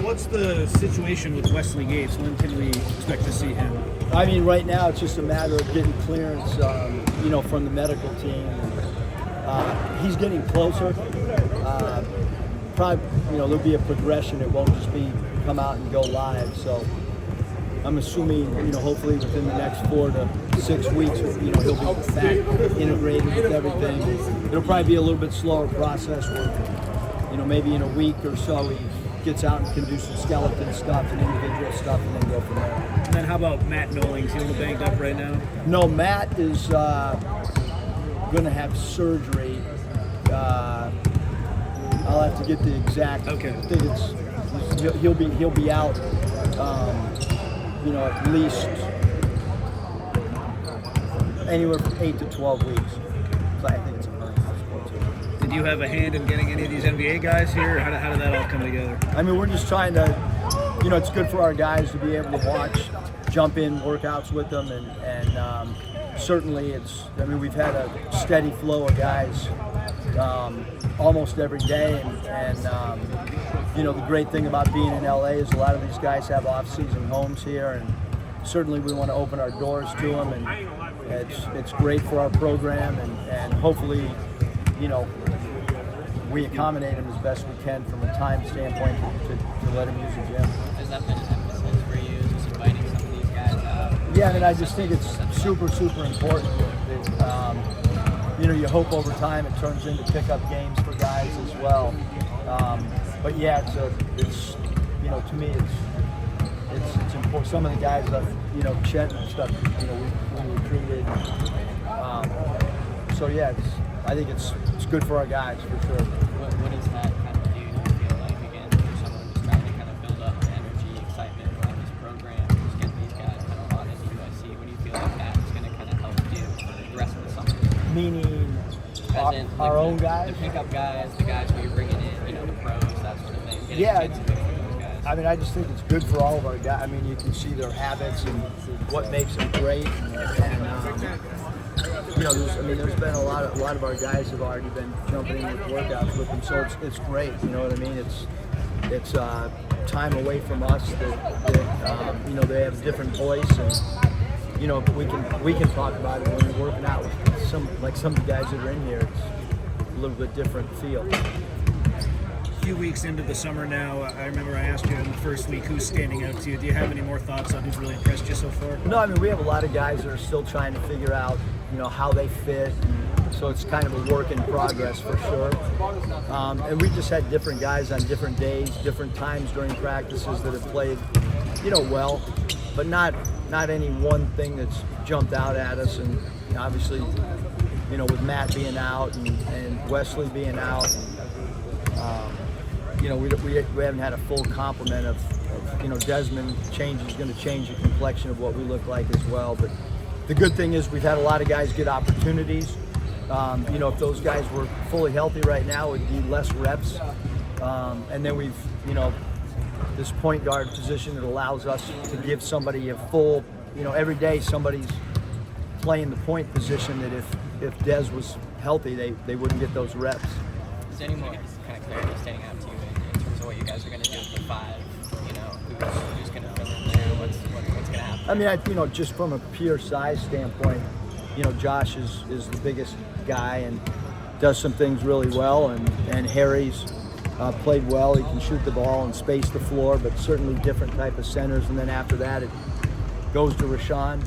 What's the situation with Wesley Gates? When can we expect to see him? I mean, right now it's just a matter of getting clearance, from the medical team. He's getting closer. Probably, there'll be a progression. It won't just be come out and go live. So I'm assuming, hopefully within the next 4 to 6 weeks, he'll be back integrated with everything. It'll probably be a little bit slower process where, maybe in a week or so he gets out and can do some skeleton stuff and individual stuff and then go from there. And then how about Matt Noling? Is he a little banged up right now? No, Matt is going to have surgery. I'll have to get the exact. Okay. I think he'll be out. At least anywhere from 8 to 12 weeks. So I think it's a month. Did you have a hand in getting any of these NBA guys here? How did that all come together? I mean, we're just trying to, it's good for our guys to be able to watch, jump in workouts with them, and certainly we've had a steady flow of guys almost every day, and the great thing about being in LA is a lot of these guys have off-season homes here, and certainly we want to open our doors to them, and it's great for our program, and hopefully, we accommodate them as best we can from a time standpoint to let them use the gym. Has that been an emphasis for you, just inviting some of these guys out? Yeah, I just think it's super, super important. You hope over time it turns into pickup games for guys as well. But yeah, it's to me it's important. Some of the guys that Chet and stuff, we recruited. So yeah, I think it's good for our guys for sure. What does that kind of do? Do you feel like, again, for someone who's trying to kind of build up energy, excitement around this program, just get these guys kind of bought into USC? What do you feel like that's going to kind of help do for the rest of the summer? Meaning our own guys? The pickup guys, the guys who you're bringing in, the pros, that sort of thing. Yeah. Those guys. I just think it's good for all of our guys. You can see their habits and what makes them great. There's been a lot of our guys have already been jumping in with workouts with them, so it's great. You know what I mean? It's time away from us that they have a different voice, and we can talk about it when we're working out with some of the guys that are in here. It's a little bit different feel. A few weeks into the summer now, I remember I asked you in the first week who's standing out to you. Do you have any more thoughts on who's really impressed you so far? No, we have a lot of guys that are still trying to figure out, how they fit. And so it's kind of a work in progress for sure. And we just had different guys on different days, different times during practices that have played, well, but not any one thing that's jumped out at us. And obviously, with Matt being out and Wesley being out, we haven't had a full complement of Desmond is going to change the complexion of what we look like as well. But the good thing is we've had a lot of guys get opportunities. If those guys were fully healthy right now, it'd be less reps. And then we've, this point guard position that allows us to give somebody a full, every day somebody's playing the point position that if Des was healthy, they wouldn't get those reps. Is there any more kind of clarity standing out to you in terms of what you guys are going to do with the five? Who's going to fill in there? What's going to happen? Just from a pure size standpoint, Josh is the biggest guy and does some things really well, and Harry's played well. He can shoot the ball and space the floor, but certainly different type of centers. And then after that, it goes to Rashawn,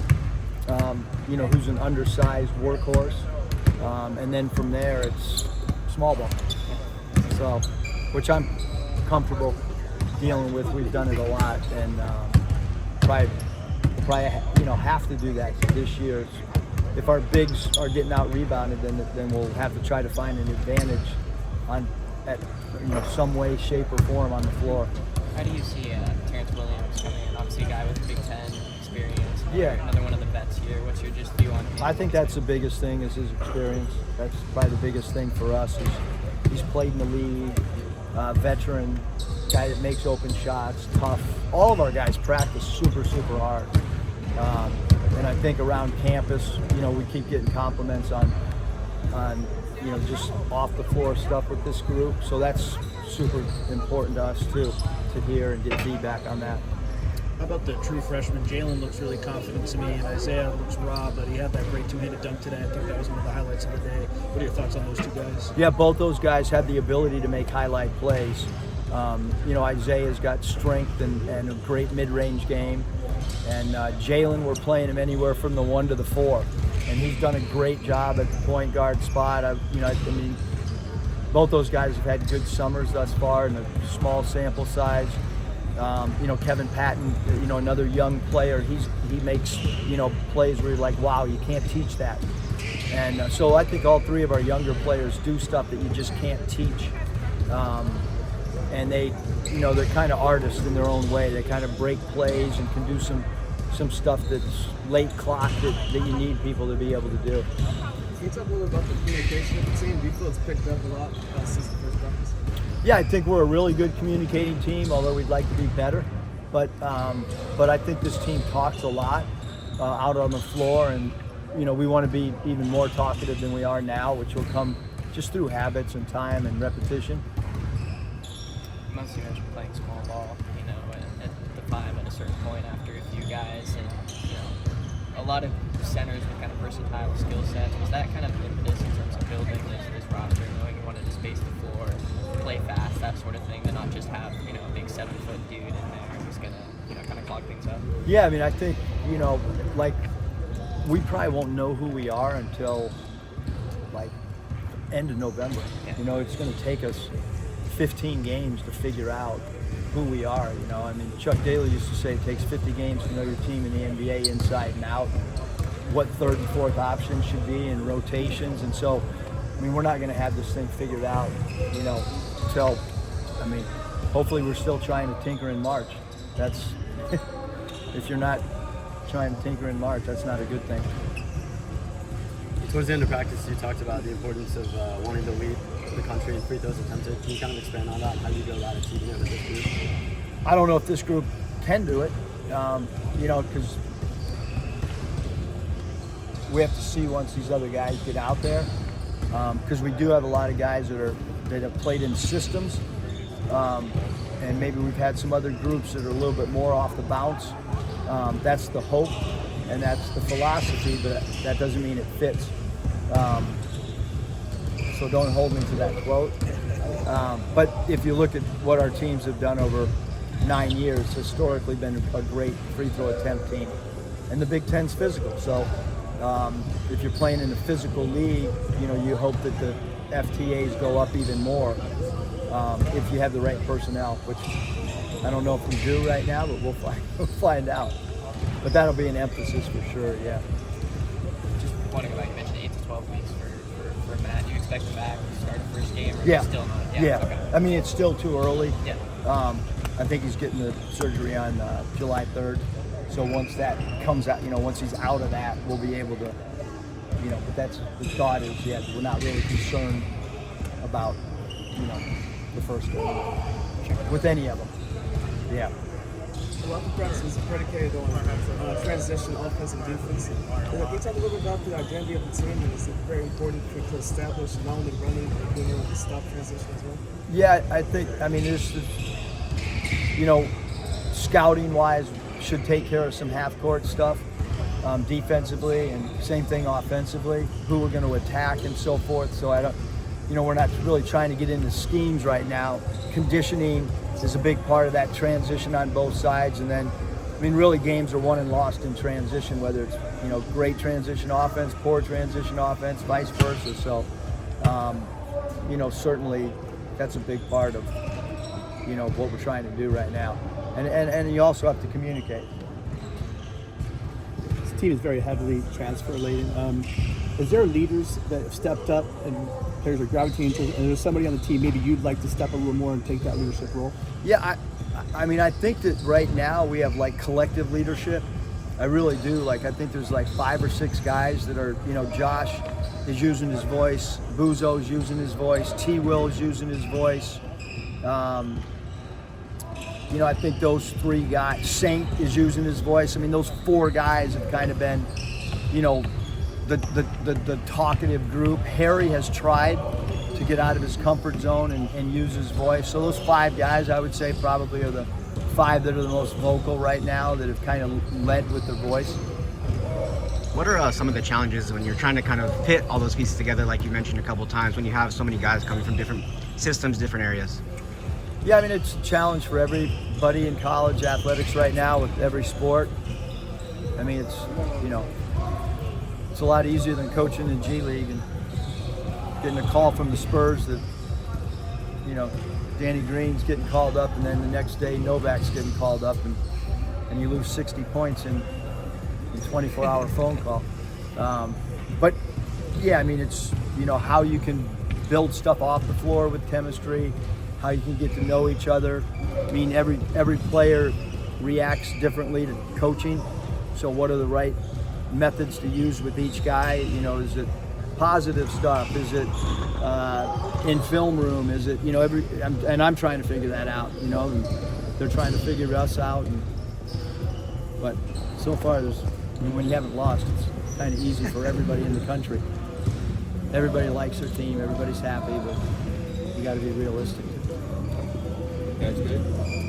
who's an undersized workhorse. And then from there, it's small ball. So, which I'm comfortable dealing with. We've done it a lot, and probably have to do that this year. If our bigs are getting out rebounded, then we'll have to try to find an advantage at some way, shape, or form on the floor. How do you see Terrence Williams coming in? Obviously, a guy with Big Ten experience. Another one of the vets here. What's your view on him? I think that's the biggest thing is his experience. That's probably the biggest thing for us. He's played in the league, veteran, guy that makes open shots, tough. All of our guys practice super, super hard. And I think around campus, we keep getting compliments on just off the floor stuff with this group. So that's super important to us too, to hear and get feedback on that. How about the true freshman? Jaylen looks really confident to me, and Isaiah looks raw, but he had that great two-handed dunk today. I think that was one of the highlights of the day. What are your thoughts on those two guys? Yeah, both those guys have the ability to make highlight plays. Isaiah's got strength and a great mid-range game, and Jaylen, we're playing him anywhere from the 1 to the 4, and he's done a great job at the point guard spot. Both those guys have had good summers thus far in a small sample size. Kevin Patton, another young player, he makes, plays where you're like, wow, you can't teach that. And so I think all three of our younger players do stuff that you just can't teach. And they're kind of artists in their own way. They kind of break plays and can do some stuff that's late clock that you need people to be able to do. Can you talk a little about the communication of the team? Do you feel it's picked up a lot since the first practice? Yeah, I think we're a really good communicating team, although we'd like to be better. But I think this team talks a lot out on the floor, and we want to be even more talkative than we are now, which will come just through habits and time and repetition. Most of you mentioned playing small ball, at the 5 at a certain point after a few guys, and a lot of centers with kind of versatile skill sets. Was that kind of the impetus in terms of building this roster, knowing you wanted to space the floor, play fast, that sort of thing, and not just have a big 7-foot dude in there who's gonna kind of clog things up? Yeah, I think we probably won't know who we are until end of November. Yeah. It's going to take us 15 games to figure out who we are. Chuck Daly used to say it takes 50 games to know your team in the NBA inside and out, what third and fourth options should be and rotations. And so, we're not going to have this thing figured out, until, hopefully we're still trying to tinker in March. That's, if you're not trying to tinker in March, that's not a good thing. Towards the end of practice, you talked about the importance of wanting to lead the country in free throws attempted. Can you kind of expand on that? How do you go about achieving it with this group? I don't know if this group can do it, because we have to see once these other guys get out there, because we do have a lot of guys that have played in systems, and maybe we've had some other groups that are a little bit more off the bounce. That's the hope, and that's the philosophy, but that doesn't mean it fits. So don't hold me to that quote. But if you look at what our teams have done over 9 years, historically been a great free throw attempt team. And the Big Ten's physical. So if you're playing in a physical league, you hope that the FTAs go up even more if you have the right personnel, which I don't know if we do right now, but we'll find out. But that'll be an emphasis for sure, yeah. Just want to go back, you mentioned 8 to 12 weeks for Matt. Do you expect him back to start the first game, or Yeah. still not? Yeah. Okay. It's still too early. Yeah. I think he's getting the surgery on July 3rd. So once that comes out, once he's out of that, we'll be able to, but that's, the thought is, we're not really concerned about, the first game with any of them. Yeah. A lot of practice is predicated on transition, offense, and defense. Can you talk a little bit about the identity of the team, and is it very important to establish not only running, but being able to stop transition as well? Yeah, I think, there's, scouting-wise, should take care of some half-court stuff defensively, and same thing offensively, who we're going to attack and so forth. So we're not really trying to get into schemes right now. Conditioning is a big part of that transition on both sides, and then, really games are won and lost in transition, whether it's, great transition offense, poor transition offense, vice versa. So, certainly that's a big part of, what we're trying to do right now. And you also have to communicate. This team is very heavily transfer laden. Is there leaders that have stepped up and players are gravitating to, and there's somebody on the team maybe you'd like to step a little more and take that leadership role? Yeah, I think that right now we have collective leadership. I really do. I think there's 5 or 6 guys that are, Josh is using his voice, Buzo's using his voice, T. Will's using his voice. I think those 3 guys, Saint is using his voice. Those 4 guys have kind of been, the talkative group. Harry has tried to to get out of his comfort zone and use his voice. So those 5 guys, I would say, probably are the 5 that are the most vocal right now, that have kind of led with their voice. What are some of the challenges when you're trying to kind of fit all those pieces together, like you mentioned a couple times, when you have so many guys coming from different systems, different areas? Yeah, I mean, it's a challenge for everybody in college athletics right now with every sport. I mean, it's, you know, it's a lot easier than coaching in G League and getting a call from the Spurs that, you know, Danny Green's getting called up, and then the next day Novak's getting called up, and you lose 60 points in a 24-hour phone call. But yeah, I mean, it's, you know, how you can build stuff off the floor with chemistry, how you can get to know each other. I mean, every player reacts differently to coaching. So what are the right methods to use with each guy? You know, is it positive stuff? Is it in film room? Is it, you know, I'm trying to figure that out, you know, and they're trying to figure us out. But so far, when you haven't lost, it's kind of easy for everybody in the country. Everybody likes their team, everybody's happy, but you got to be realistic. That's good.